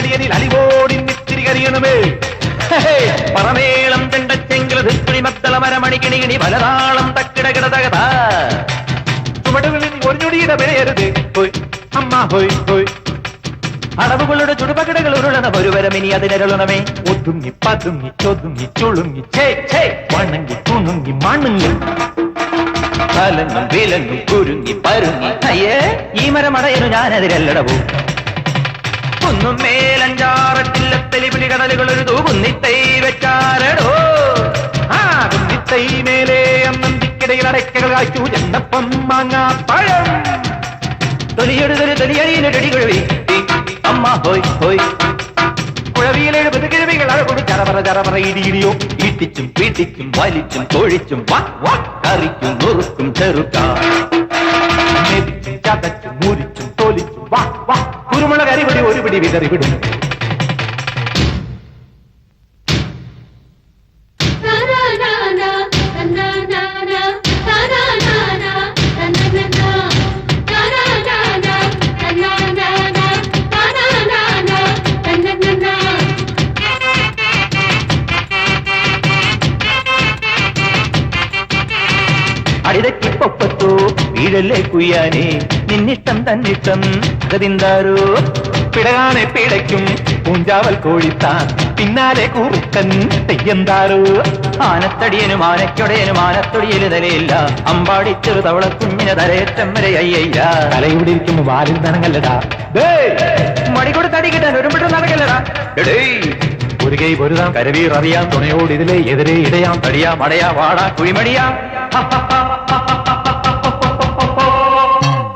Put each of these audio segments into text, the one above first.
അടിയനിൽ അലിവോടി നിത്തിരി കരിയണമേ പറമേളം ചെണ്ടച്ചെങ്കിലി മത്തള മരമണിക്കിണികിണി പലതാളം തക്കിടകിടതകത ചുവടുകളിൽ ഒരു ഞൊടിയുടെ വിലയരുത് ഹോയ് അമ്മ ഹോയ് ഹോയ് അടവുകളുടെ ചുടുപകിടകൾ ഉരുളണ ഒരുവരം ഇനി അതിനരുളണമേ ഒതുങ്ങി പതുങ്ങി ചൊതുങ്ങി ചുളുങ്ങി വണങ്ങി തുണുങ്ങി മണുങ്ങി കലങ്ങും വിലങ്ങും കുരുങ്ങി പരുങ്ങി അയ്യേ ഈ മരമടയനു ഞാനതിരല്ലടവും കുന്നും മേലഞ്ചാറത്തില്ലത്തലി പിടികടലുകൾ ഒരു തൂകുന്നിത്തൈ വെച്ചാരടോ ആ കുന്നിത്തൈ മേലെ അന്നന്തിക്കിടയിൽ അടയ്ക്കകൾ കായ്ച്ചു ചെന്നപ്പം മാങ്ങാ പഴം തൊലിയൊടുതൊരു തൊലിയടിയിലൊടി കുഴവി അമ്മ ഹോയ് ഹോയ് കുഴവിയിലെഴുപത് കിഴവികൾ അഴകൊടു ചറപറ ചറപറ ഇടിയിടിയോ ഈട്ടിച്ചും പീട്ടിച്ചും വലിച്ചും കോഴിച്ചും കറിക്കും നുറുക്കും ചെറുക്കാം ചതച്ചും മുരിച്ചും തോലിച്ചും കുരുമുളക് അരിപടി ഒരു പിടി വിതറി വിടും അടിതക്കിപ്പൊപ്പത്തോ വീഴല്ലേ കുയ്യാനേ നിന്നിഷ്ടം തന്നിഷ്ടം ഗതിന്താരോ പിടകാനെ പിടയ്ക്കും പൂഞ്ചാവൽ കോഴിത്താൻ പിന്നാലെ കൂറുക്കൻ തെയ്യന്താരോ ആനത്തടിയനും ആനയ്ക്കൊടയനും ആനത്തൊടിയല് തലയില്ല അമ്പാടി ചെറു തവള കുഞ്ഞിന് തലയേറ്റം വരെ അയ്യയില്ല തലയുടെ ഇരിക്കുമ്പോ വാലിൽ നനങ്ങല്ലടാ മടികൊട് തടി കിട്ടാൻ ഒരുമിട്ട് നടക്കല്ലടാ ഒരു കൈ പൊരുതാം കരവീർ അറിയാം തുണയോട് ഇതിലെ എതിരെ ഇടയാം തടിയാ മടയാ വാടാ കുഴിമടിയാ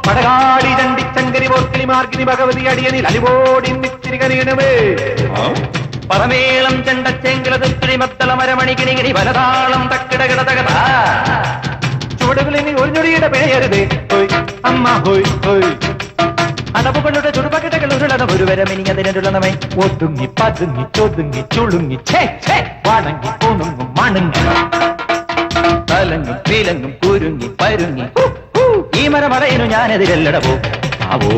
പടകാടി ചണ്ടിച്ചങ്കരി പോർക്കിലി മാർഗിനി ഭഗവതി അടിയനിൽ അലിവോടി നിത്തിരി കനിയണമേ പറമേളം ചെണ്ടച്ചെങ്കിലി മത്തള മരമണികിണികിണി പലതാളം തക്കിടകിടതകത ചുവടുകളിൽ ഒരു ഞൊടിയുടെ പിഴയരുത് ഹോയ് അമ്മ ഹോയ് ഹോയ് അടവുകളുടെ ചുടുപകിടകൾ ഉരുളണ ഒരുവരം ഇനി അതിനുള്ളണമേ ഒതുങ്ങി പതുങ്ങി ചൊതുങ്ങി ചുളുങ്ങി വണങ്ങി പൂണുങ്ങും മണങ്ങി കലങ്ങും വിലങ്ങും കുരുങ്ങി പരുങ്ങി ഈ മരമടയനു ഞാനെതിരല്ലടവോ ആവോ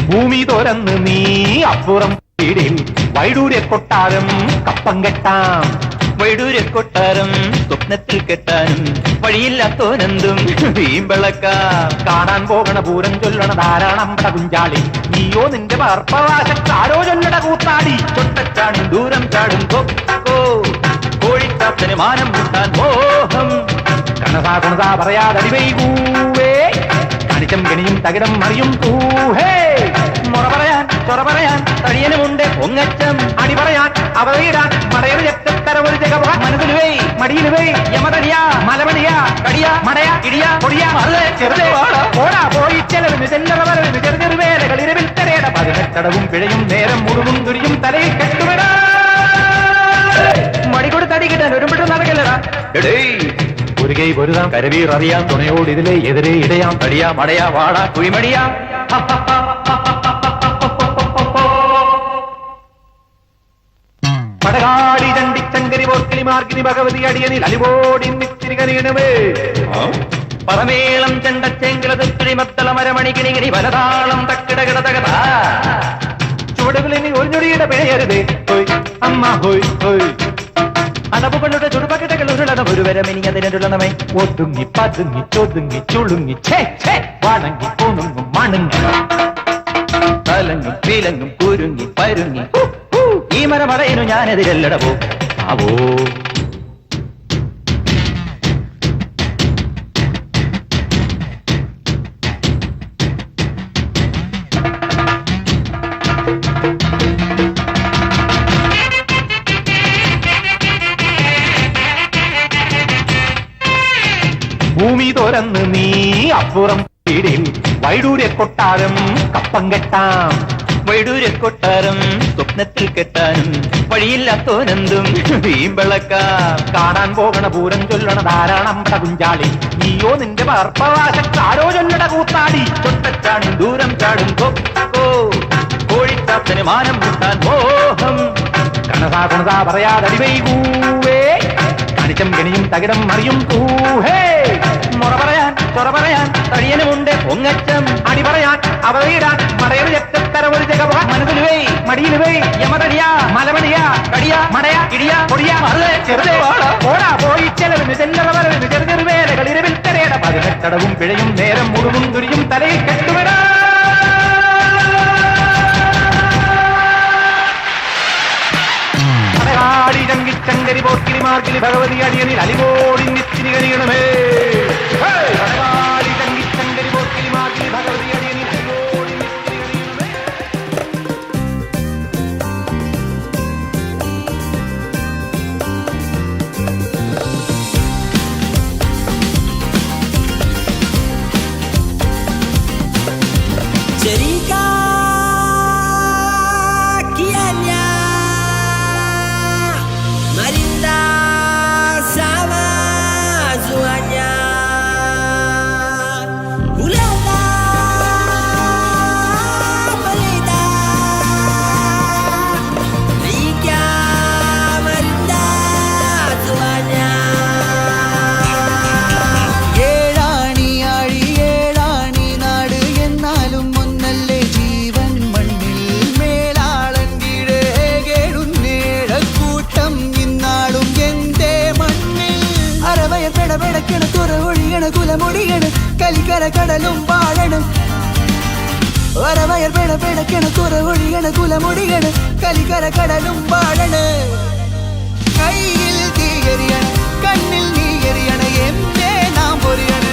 ഭൂമി തുറന്ന് നീ അപ്പുറം വീടിൽ വൈഡൂര്യ കൊട്ടാരം കപ്പം കെട്ടാം വൈഡൂര്യ കൊട്ടാരം സ്വപ്നത്തിൽ കെട്ടാനും വഴിയില്ലാത്തോനെന്തും വീമ്പിളക്കാം കാണാൻ പോകണ പൂരം ചൊല്ലണ ധാരാളം കുഞ്ചാളി നീയോ നിന്റെ വാർപ്പവാശക്കാരോ ചൊല്ലട കൂത്താടി ചൊട്ടച്ചാടും ദൂരം ചാടും കൊക്കോ കോഴിക്കാത്തന് മാനം മുട്ടാൻ മോഹം കണസാ കുണസാ പറയാതടി വൈകൂവേ കണിച്ചം കെണിയും തകിടം മറിയും തൂഹേ മുറ പറയാൻ ചൊറ പറയാൻ തടിയനുമുണ്ട് പൊങ്ങച്ചം അടി പറയാൻ അവയിടാൻ മടയൊരു രക്തത്തരവൊരു ജഗവാൻ മനസ്സിലുവേ മടിയിലുവേ യമതടിയാ മലമണിയാ കടിയാ മടയാ ഇടിയാ പൊടിയാ ചെറുതേ ഓടാ പോയി ചെലവിന് ചെല്ലറ വരവിന് ചെറു ചെറുവേലകൾ ഇരവിൽ തരേട പതിനെട്ടടവും പിഴയും നേരം മുഴുവും തുരിയും തലയിൽ കെട്ടുവിടാ മടികൊട് തടി കിട്ടാൻ ഒരുമിട്ട് നടക്കല്ലടാ ഒരു കൈ പൊരുതാം കരവീർ അറിയാം തുണയോട് ഇതിലെ എതിരെ ഇടയാം തടിയാ മടയാ വാടാ കുഴിമടിയാ പടകാടി ചണ്ടിച്ചങ്കരി പോർക്കിലി മാർഗിനി ഭഗവതി അടിയനിൽ അലിവോടി നിത്തിരി കനിയണമേ പറമേളം ചെണ്ടച്ചെങ്കിലി മത്തള മരമണികിണികിണി പലതാളം തക്കിടകിടതകത ചുവടുകളിൽ ഒരു ഞൊടിയുടെ പിഴയരുത് ഹോയ് അമ്മ ഹോയ് ഹോയ് അടവുകളുടെ ചുടുപകിടകൾ ഉരുളണ ഒരുവരം ഇനി അതിനുള്ളണമേ ഒതുങ്ങി പതുങ്ങി ചൊതുങ്ങി ചുളുങ്ങി വണങ്ങി പൂണുങ്ങും മണങ്ങി കലങ്ങും വിലങ്ങും കുരുങ്ങി പരുങ്ങി ഈ മരമടയനു ഞാനെതിരല്ലടവോ ആവോ ഭൂമി തുറന്ന് നീ അപ്പുറം വീടിൽ വൈഡൂര്യ കൊട്ടാരം കപ്പം കെട്ടാം. വൈഡൂര്യ കൊട്ടാരം സ്വപ്നത്തിൽ കെട്ടാനും വഴിയില്ലാത്തോനെന്തും വീമ്പിളക്കാം. കാണാൻ പോകണ പൂരം ചൊല്ലണ ധാരാളമ്പട കുഞ്ചാളി, നീയോ നിന്റെ വാർപ്പവാശക്കാരോ ചൊല്ലട കൂത്താടി. തൊട്ടച്ചാടും ദൂരം ചാടും കൊക്കോ, കോഴിക്കാത്തന് മാനം മുട്ടാൻ മോഹം. കണസാ കണസാ പറയാതടി വൈകൂവേ, കണിച്ചം കെണിയും തകിടം മറിയും കൂഹേ. മുറ പറയാൻ തുറ പറയാൻ തടിയനുമുണ്ട് പൊങ്ങച്ചം, അടി പറയാൻ അവതീരാൻ മടയൊരു ചക്കത്തര ഒരു ജഗ മനസ്സിൽ വേ മടിയിൽ വേ യമതടിയാ മലമടിയാ കടിയാ മടയാ ഇടിയാ പൊടിയാ ചെറുതേ ഓടാ പോയി ചെലവിന് ചെല്ലറ വരവിന് ചെറു ചെറുവേലകൾ ഇരവിൽ കരയുടെ 18 അടവും പിഴയും നേരം മുഴുവൻ തുരിയും തലയിൽ കെട്ടുവിടാ. അടകാടി ചങ്കിച്ചങ്കരി Pokkiri മാർക്കിലി Bhagavathi അടിയനിൽ അലിവോടി നിത്തിരി കഴിയണമേ. അടകാടി ചങ്കിച്ചങ്കരി Pokkiri മാർക്കിലി Bhagavathi അടിയനിൽ അലിവോടി നിത്തിരി കഴിയണമേ. Cerita kianya Marinda sama zuanya Ulala Marinda Rika Marinda zuanya ഏഴാണി ആഴി ഏഴാണി നാട് എന്നാലും ഒന്നല്ലേ ജീവൻ മണ്ണിൽ മേലാളൻ കീഴേ കേടുന്നേഴക്കൂട്ടം ഇന്നാളും എന്തേ മണ്ണിൽ അറവയർ പെടപെടക്കണ തുറ ഒഴിയണ കുലമൊടിയണ കലിക്കര കടലും വാഴണം അറവയർ പെടപെടക്കണ തുറ ഒഴിയണ കുലമൊടിയണ കലിക്കര കടലും വാഴണ കയ്യിൽ തീയറിയണ കണ്ണിൽ നീയറിയണ എന്തേ നാം പൊറിയണ